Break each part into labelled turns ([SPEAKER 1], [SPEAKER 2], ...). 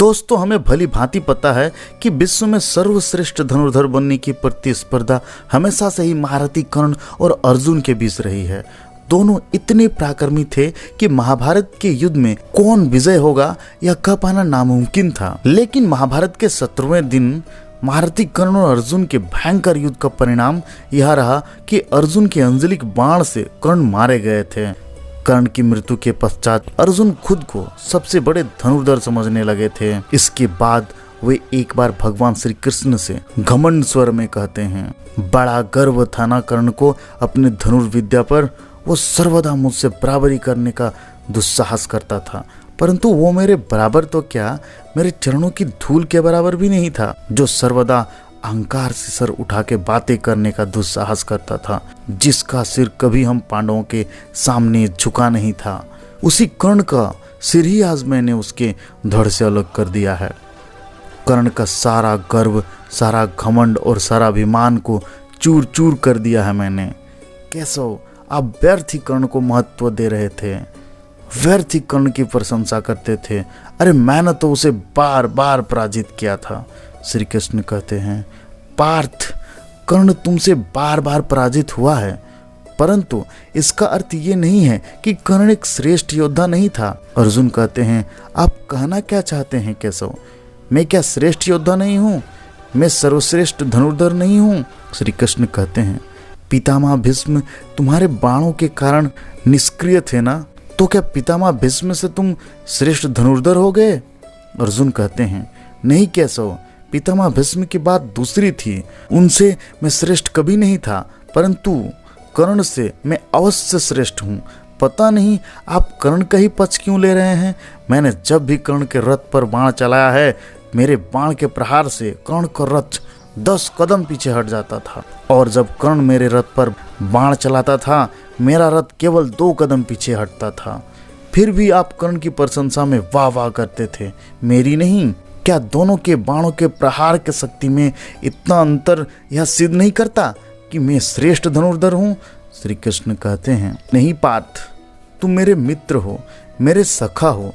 [SPEAKER 1] दोस्तों, हमें भली भांति पता है कि विश्व में सर्वश्रेष्ठ धनुर्धर बनने की प्रतिस्पर्धा हमेशा से ही महारथी कर्ण और अर्जुन के बीच रही है। दोनों इतने पराक्रमी थे कि महाभारत के युद्ध में कौन विजय होगा यह कह पाना नामुमकिन था। लेकिन महाभारत के 17वें दिन महारथी कर्ण और अर्जुन के भयंकर युद्ध का परिणाम यह रहा कि अर्जुन के अंजलिक बाण से कर्ण मारे गए थे। कर्ण की मृत्यु के पश्चात अर्जुन खुद को सबसे बड़े धनुर्धर समझने लगे थे। इसके बाद वे एक बार भगवान श्री कृष्ण से घमंड स्वर में कहते हैं, बड़ा गर्व था ना कर्ण को अपने धनुर्विद्या पर। वो सर्वदा मुझसे बराबरी करने का दुस्साहस करता था, परंतु वो मेरे बराबर तो क्या, मेरे चरणों की धूल के बराबर भी नहीं था। जो सर्वदा अहंकार से सर उठा के बातें करने का दुस्साहस करता था, जिसका सिर कभी हम पांडवों के सामने झुका नहीं था, उसी कर्ण का सिर ही आज मैंने उसके धड़ से अलग कर दिया है। कर्ण का सारा गर्व, सारा घमंड और सारा अभिमान को चूर चूर कर दिया है मैंने। केशव, आप व्यर्थ ही कर्ण को महत्व दे रहे थे, व्यर्थ ही कर्ण की प्रशंसा करते थे। अरे मैंने तो उसे बार बार पराजित किया था। श्री कृष्ण कहते हैं, पार्थ, कर्ण तुमसे बार बार पराजित हुआ है, परंतु इसका अर्थ ये नहीं है कि कर्ण एक श्रेष्ठ योद्धा नहीं था। अर्जुन कहते हैं, आप कहना क्या चाहते हैं केशव? मैं क्या श्रेष्ठ योद्धा नहीं हूँ? मैं सर्वश्रेष्ठ धनुर्धर नहीं हूँ? श्री कृष्ण कहते हैं, पितामह भीष्म तुम्हारे बाणों के कारण निष्क्रिय थे ना, तो क्या पितामह भीष्म से तुम श्रेष्ठ धनुर्धर हो गए? अर्जुन कहते हैं, नहीं केशव, पितामह भीष्म की बात दूसरी थी। उनसे मैं श्रेष्ठ कभी नहीं था, परंतु कर्ण से मैं अवश्य श्रेष्ठ हूँ। पता नहीं आप कर्ण का ही पक्ष क्यों ले रहे हैं। मैंने जब भी कर्ण के रथ पर बाण चलाया है, मेरे बाण के प्रहार से कर्ण का रथ 10 कदम पीछे हट जाता था, और जब कर्ण मेरे रथ पर बाण चलाता था, मेरा रथ केवल 2 कदम पीछे हटता था। फिर भी आप कर्ण की प्रशंसा में वाह वाह करते थे, मेरी नहीं। क्या दोनों के बाणों के प्रहार के शक्ति में इतना अंतर यह सिद्ध नहीं करता कि मैं श्रेष्ठ धनुर्धर हूँ? श्री कृष्ण कहते हैं, नहीं पार्थ, तुम मेरे मित्र हो, मेरे सखा हो,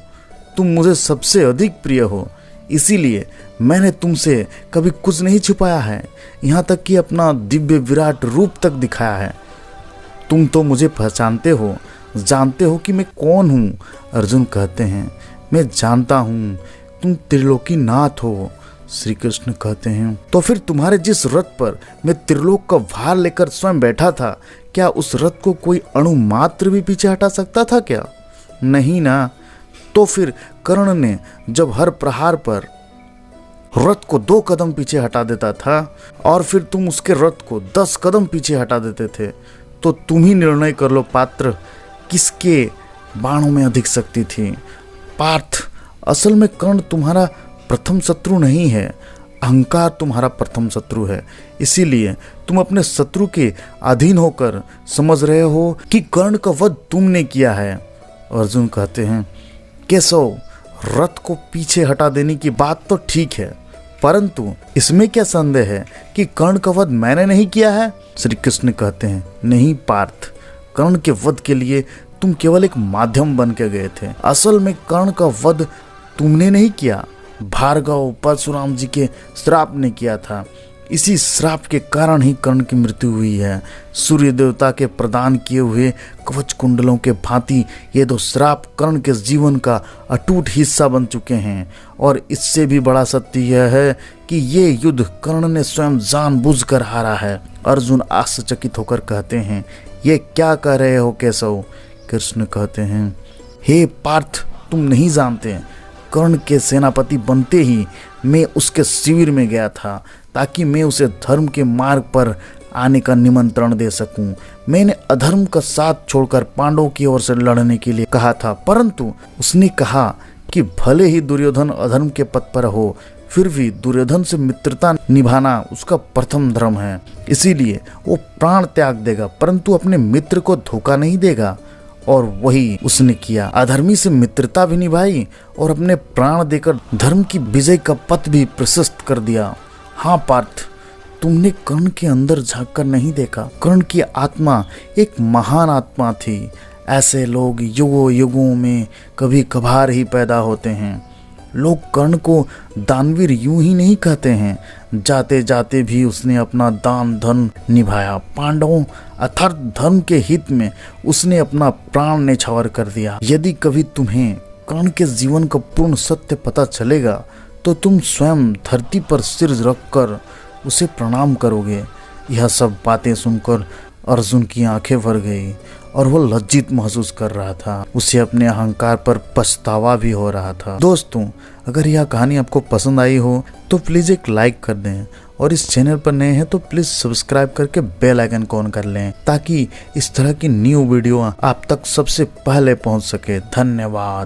[SPEAKER 1] तुम मुझे सबसे अधिक प्रिय हो, इसीलिए मैंने तुमसे कभी कुछ नहीं छुपाया है, यहाँ तक कि अपना दिव्य विराट रूप तक दिखाया है। तुम तो मुझे पहचानते हो, जानते हो कि मैं कौन हूँ। अर्जुन कहते हैं, मैं जानता हूँ तुम त्रिलोकी नाथ हो। श्री कृष्ण कहते हैं, तो फिर तुम्हारे जिस रथ पर मैं त्रिलोक का भार लेकर स्वयं बैठा था, क्या उस रथ को कोई अणु मात्र भी पीछे हटा सकता था क्या? नहीं ना। तो फिर कर्ण ने जब हर प्रहार पर रथ को 2 कदम पीछे हटा देता था, और फिर तुम उसके रथ को 10 कदम पीछे हटा देते थे, तो तुम ही निर्णय कर लो पात्र, किसके बाणों में अधिक शक्ति थी। पार्थ, असल में कर्ण तुम्हारा प्रथम शत्रु नहीं है, अहंकार तुम्हारा प्रथम शत्रु है। इसीलिए तुम अपने शत्रु के अधीन होकर समझ रहे हो कि कर्ण का वध तुमने किया है। अर्जुन कहते हैं, केशव, रथ को पीछे हटा देने की बात तो ठीक है, परंतु इसमें क्या संदेह है कि कर्ण का वध मैंने नहीं किया है? श्री कृष्ण कहते हैं, नहीं पार्थ, कर्ण के वध के लिए तुम केवल एक माध्यम बन के गए थे। असल में कर्ण का वध तुमने नहीं किया, भार्गव परशुराम जी के श्राप ने किया था। इसी श्राप के कारण ही कर्ण की मृत्यु हुई है। सूर्य देवता के प्रदान किए हुए कवच कुंडलों के भांति ये 2 श्राप कर्ण के जीवन का अटूट हिस्सा बन चुके हैं। और इससे भी बड़ा सत्य यह है कि ये युद्ध कर्ण ने स्वयं जानबूझकर हारा है। अर्जुन आश्चर्यचकित होकर कहते हैं, ये क्या कह रहे हो केशव? कृष्ण कहते हैं, हे पार्थ, तुम नहीं जानते, कर्ण के सेनापति बनते ही मैं उसके शिविर में गया था, ताकि मैं उसे धर्म के मार्ग पर आने का निमंत्रण दे सकूं। मैंने अधर्म का साथ छोड़कर पांडवों की ओर से लड़ने के लिए कहा था, परंतु उसने कहा कि भले ही दुर्योधन अधर्म के पथ पर हो, फिर भी दुर्योधन से मित्रता निभाना उसका प्रथम धर्म है। इसीलिए वो प्राण त्याग देगा, परंतु अपने मित्र को धोखा नहीं देगा। और वही उसने किया, अधर्मी से मित्रता भी निभाई और अपने प्राण देकर धर्म की विजय का पथ भी प्रशस्त कर दिया। हाँ पार्थ, तुमने कर्ण के अंदर झांक कर नहीं देखा। कर्ण की आत्मा एक महान आत्मा थी। ऐसे लोग युगों युगों में कभी कभार ही पैदा होते हैं। लोग कर्ण को दानवीर यूं ही नहीं कहते हैं, जाते जाते भी उसने अपना दान धन निभाया। पांडवों अथर्व धर्म के हित में उसने अपना प्राण न्यौछावर कर दिया। यदि कभी तुम्हें कर्ण के जीवन का पूर्ण सत्य पता चलेगा तो तुम स्वयं धरती पर सिर रखकर उसे प्रणाम करोगे। यह सब बातें सुनकर अर्जुन की आंखें भर गई और वो लज्जित महसूस कर रहा था। उसे अपने अहंकार पर पछतावा भी हो रहा था। दोस्तों, अगर यह कहानी आपको पसंद आई हो तो प्लीज़ एक लाइक कर दें और इस चैनल पर नए हैं तो प्लीज़ सब्सक्राइब करके बेल आइकन को ऑन कर लें ताकि इस तरह की न्यू वीडियो आप तक सबसे पहले पहुंच सके। धन्यवाद।